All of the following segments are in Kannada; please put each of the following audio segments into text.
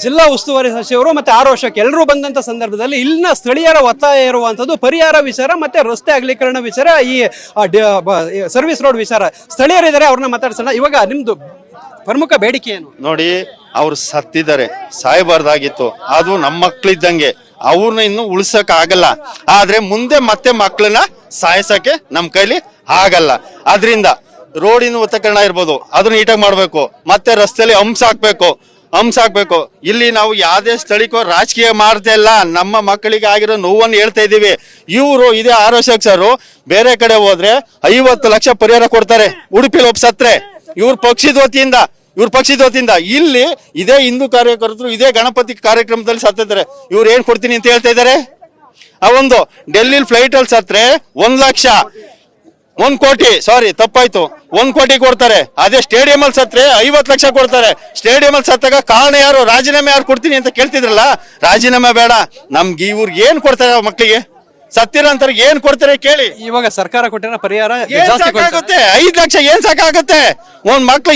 ಜಿಲ್ಲಾ ಉಸ್ತುವಾರಿ ಸಚಿವರು ಮತ್ತೆ 6 ವರ್ಷಕ್ಕೆ ಎಲ್ಲರೂ ಬಂದಂತ ಸಂದರ್ಭದಲ್ಲಿ ಇಲ್ಲಿನ ಸ್ಥಳೀಯರ ಒತ್ತಾಯ ಇರುವಂತದ್ದು ಪರಿಹಾರ ವಿಚಾರ ಮತ್ತೆ ರಸ್ತೆ ಅಗಲೀಕರಣ ವಿಚಾರ, ಈ ಸರ್ವಿಸ್ ರೋಡ್ ವಿಚಾರ. ಸ್ಥಳೀಯರಿದ್ದಾರೆ, ಅವ್ರನ್ನ ಮಾತಾಡ್ಸೋಣ. ಇವಾಗ ನಿಮ್ದು ಪ್ರಮುಖ ಬೇಡಿಕೆ ಏನು? ನೋಡಿ, ಅವ್ರು ಸತ್ತಿದ್ದಾರೆ, ಸಾಯಬಾರ್ದಾಗಿತ್ತು. ಅದು ನಮ್ಮ ಮಕ್ಳಿದ್ದಂಗೆ, ಅವ್ರನ್ನ ಇನ್ನು ಉಳ್ಸಕ್ ಆಗಲ್ಲ. ಆದ್ರೆ ಮುಂದೆ ಮತ್ತೆ ಮಕ್ಕಳನ್ನ ಸಾಯಿಸಕ್ಕೆ ನಮ್ ಕೈಲಿ ಆಗಲ್ಲ. ಆದ್ರಿಂದ ರೋಡಿನ ಉತ್ತಕರಣ ಇರ್ಬೋದು, ಅದನ್ನ ನೀಟಾಗಿ ಮಾಡ್ಬೇಕು. ಮತ್ತೆ ರಸ್ತೆಯಲ್ಲಿ ಹಂಸ ಹಾಕ್ಬೇಕು. ಇಲ್ಲಿ ನಾವು ಯಾವ್ದೇ ಸ್ಥಳೀಯ ರಾಜಕೀಯ ಮಾಡ್ತಾ ಇಲ್ಲ, ನಮ್ಮ ಮಕ್ಕಳಿಗೆ ಆಗಿರೋ ನೋವನ್ನು ಹೇಳ್ತಾ ಇದೀವಿ. ಇವರು ಇದೇ ಆರೋಗ್ಯರು ಬೇರೆ ಕಡೆ ಹೋದ್ರೆ 50 ಲಕ್ಷ ಪರಿಹಾರ ಕೊಡ್ತಾರೆ. ಉಡುಪಿಲಿ ಒಬ್ಬ ಸತ್ರೆ ಇವ್ರ ಪಕ್ಷದ ವತಿಯಿಂದ ಇಲ್ಲಿ ಇದೇ ಹಿಂದೂ ಕಾರ್ಯಕರ್ತರು ಇದೇ ಗಣಪತಿ ಕಾರ್ಯಕ್ರಮದಲ್ಲಿ ಸತ್ತಿದ್ದಾರೆ. ಇವ್ರು ಏನ್ ಕೊಡ್ತೀನಿ ಅಂತ ಹೇಳ್ತಾ ಇದಾರೆ. ಅವೊಂದು ಡೆಲ್ಲಿ ಫ್ಲೈಟ್ ಅಲ್ಲಿ ಸತ್ರೆ 1 ಲಕ್ಷ 1 ಕೋಟಿ, ಸಾರಿ ತಪ್ಪಾಯ್ತು, 1 ಕೋಟಿ ಕೊಡ್ತಾರೆ. ಅದೇ ಸ್ಟೇಡಿಯಂ ಅಲ್ಲಿ ಸತ್ರೆ 50 ಲಕ್ಷ ಕೊಡ್ತಾರೆ. ಸ್ಟೇಡಿಯಂ ಅಲ್ಲಿ ಸತ್ತಾಗ ಕಾರಣ ಯಾರು, ರಾಜೀನಾಮೆ ಯಾರು ಕೊಡ್ತೀನಿ ಅಂತ ಕೇಳ್ತಿದ್ರಲ್ಲ, ರಾಜೀನಾಮೆ ಬೇಡ. ನಮ್ಗೆ ಇವ್ರಿಗೆ ಏನ್ ಕೊಡ್ತಾರೆ, ಮಕ್ಕಳಿಗೆ ಸತ್ತಿರಂತಾರೆ ಏನ್ ಕೊಡ್ತಾರೆ ಕೇಳಿ. ಇವಾಗ ಸರ್ಕಾರ ಕೊಟ್ಟಿರೋ ಪರಿಹಾರ 5 ಲಕ್ಷ ಏನ್ ಸಾಕಾಗುತ್ತೆ? ಒಂದ್ ಮಕ್ಳು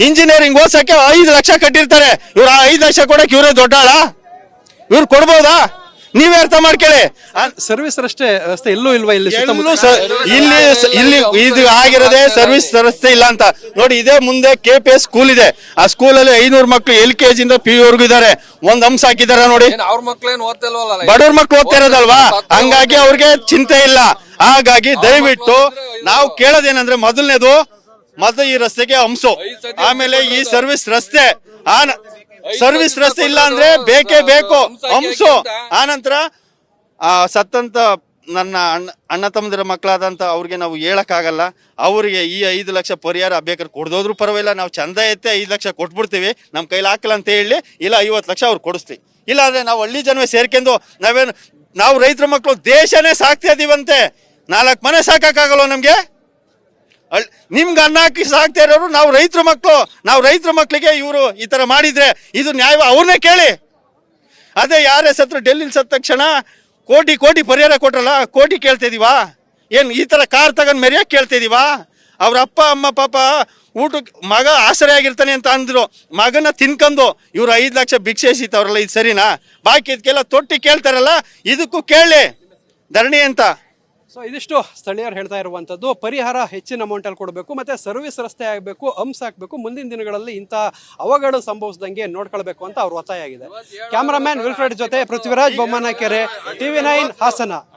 ಇಂಜಿನಿಯರಿಂಗ್ ಓದ್ಸಕ್ಕೆ 5 ಲಕ್ಷ ಕಟ್ಟಿರ್ತಾರೆ. ಇವ್ರ 5 ಲಕ್ಷ ಕೊಡಕ್ ಇವರೇ ದೊಡ್ಡಾಳ? ಇವ್ರು ಕೊಡ್ಬೋದಾ? ನೀವೇ ಅರ್ಥ ಮಾಡ್ಕೊಳ್ಳಿ. ಸರ್ವಿಸ್ ರಸ್ತೆ ಎಲ್ಲೂ ಇಲ್ವಾ ಇಲ್ಲಿ? ಇಲ್ಲಿ ಇದು ಆಗಿರೋದೇ ಸರ್ವಿಸ್ ರಸ್ತೆ ಇಲ್ಲ ಅಂತ ನೋಡಿ. ಇದೇ ಮುಂದೆ KPS ಸ್ಕೂಲ್ ಇದೆ. ಆ ಸ್ಕೂಲಲ್ಲಿ 500 ಮಕ್ಳು LKG ಇಂದ PU ವರ್ಗು ಇದಾರೆ. ಒಂದ್ ಅಂಶ ಹಾಕಿದಾರೆ ನೋಡಿ. ಬಡವ್ರ ಮಕ್ಳು ಓದ್ತಾ ಇರೋದಲ್ವಾ, ಹಂಗಾಗಿ ಅವ್ರಿಗೆ ಚಿಂತೆ ಇಲ್ಲ. ಹಾಗಾಗಿ ದಯವಿಟ್ಟು ನಾವು ಕೇಳೋದೇನಂದ್ರೆ, ಮೊದಲನೇದು ಈ ರಸ್ತೆಗೆ ಹಂಸು, ಆಮೇಲೆ ಈ ಸರ್ವಿಸ್ ರಸ್ತೆ ಇಲ್ಲ ಅಂದ್ರೆ ಬೇಕೇ ಬೇಕು ಹಂಸು. ಆನಂತರ ಸತ್ತಂತ ನನ್ನ ಅಣ್ಣ ತಮ್ಮದಿರ ಮಕ್ಕಳಾದಂತ ಅವ್ರಿಗೆ ನಾವು ಹೇಳಕ್ಕಾಗಲ್ಲ. ಅವ್ರಿಗೆ ಈ 5 ಲಕ್ಷ ಪರಿಹಾರ ಬೇಕಾದ್ರೆ ಕೊಡ್ದೋದ್ರು ಪರವಾಗಿಲ್ಲ, ನಾವು ಚಂದ ಎತ್ತೆ 5 ಲಕ್ಷ ಕೊಟ್ಬಿಡ್ತೀವಿ, ನಮ್ ಕೈಲಿ ಹಾಕಲ್ಲ ಅಂತ ಹೇಳಿ. ಇಲ್ಲ 50 ಲಕ್ಷ ಅವ್ರು ಕೊಡಿಸ್ತೀವಿ. ಇಲ್ಲ ಅಂದ್ರೆ ನಾವು ಹಳ್ಳಿ ಜನವೇ ಸೇರ್ಕೊಂಡು ನಾವು ರೈತರ ಮಕ್ಕಳು ದೇಶನೇ ಸಾಕ್ತಾ ಇದೀವಂತೆ. 4 ಮನೆ ಸಾಕಾಗಲ್ವ ನಮ್ಗೆ? ನಿಮ್ಗೆ ಅನ್ನ ಹಾಕಿ ಸಾಕ್ತಾ ಇರೋರು ನಾವು ರೈತರ ಮಕ್ಕಳಿಗೆ ಇವರು ಈ ತರ ಮಾಡಿದ್ರೆ ಇದು ನ್ಯಾಯ? ಅವ್ರನ್ನೇ ಕೇಳಿ. ಅದೇ ಯಾರೇ ಸತ್ರು ಡೆಲ್ಲಿಲಿ ಸತ್ತ ತಕ್ಷಣ ಕೋಟಿ ಪರಿಹಾರ ಕೊಟ್ರಲ್ಲ, ಕೋಟಿ ಕೇಳ್ತಾ ಇದೀವಾ? ಏನ್ ಈ ತರ ಕಾರ್ ತಗೊಂಡ್ ಮೆರಿಯಕ್ ಕೇಳ್ತಾ ಇದೀವಾ? ಅವ್ರ ಅಪ್ಪ ಅಮ್ಮ ಪಾಪ ಊಟಕ್ಕೆ ಮಗ ಆಸರೆ ಆಗಿರ್ತಾನೆ ಅಂತ ಅಂದ್ರು, ಮಗನ ತಿನ್ಕೊಂಡು ಇವ್ರು 5 ಲಕ್ಷ ಭಿಕ್ಷೆ ಎಸಿತವ್ರಲ್ಲ, ಇದು ಸರಿನಾ? ಬಾಕಿ ಇದಕ್ಕೆಲ್ಲ ತೊಟ್ಟಿ ಕೇಳ್ತಾರಲ್ಲ, ಇದಕ್ಕೂ ಕೇಳಿ ಧರಣಿ ಅಂತ. ಸೊ ಇದಿಷ್ಟು ಸ್ಥಳೀಯರು ಹೇಳ್ತಾ ಇರುವಂತದ್ದು. ಪರಿಹಾರ ಹೆಚ್ಚಿನ ಅಮೌಂಟ್ ಅಲ್ಲಿ ಕೊಡಬೇಕು, ಮತ್ತೆ ಸರ್ವಿಸ್ ರಸ್ತೆ ಆಗಬೇಕು, ಹಂಸ ಹಾಕಬೇಕು. ಮುಂದಿನ ದಿನಗಳಲ್ಲಿ ಇಂಥ ಅವಘಡ ಸಂಭವಿಸದಂಗೆ ನೋಡ್ಕೊಳ್ಬೇಕು ಅಂತ ಅವ್ರ ಒತ್ತಾಯ ಆಗಿದೆ. ಕ್ಯಾಮರಾಮ್ಯಾನ್ ವಿಲ್ಫ್ರೆಡ್ ಜೊತೆ ಪೃಥ್ವಿರಾಜ್ ಬೊಮ್ಮನಕೆರೆ, TV9 ಹಾಸನ.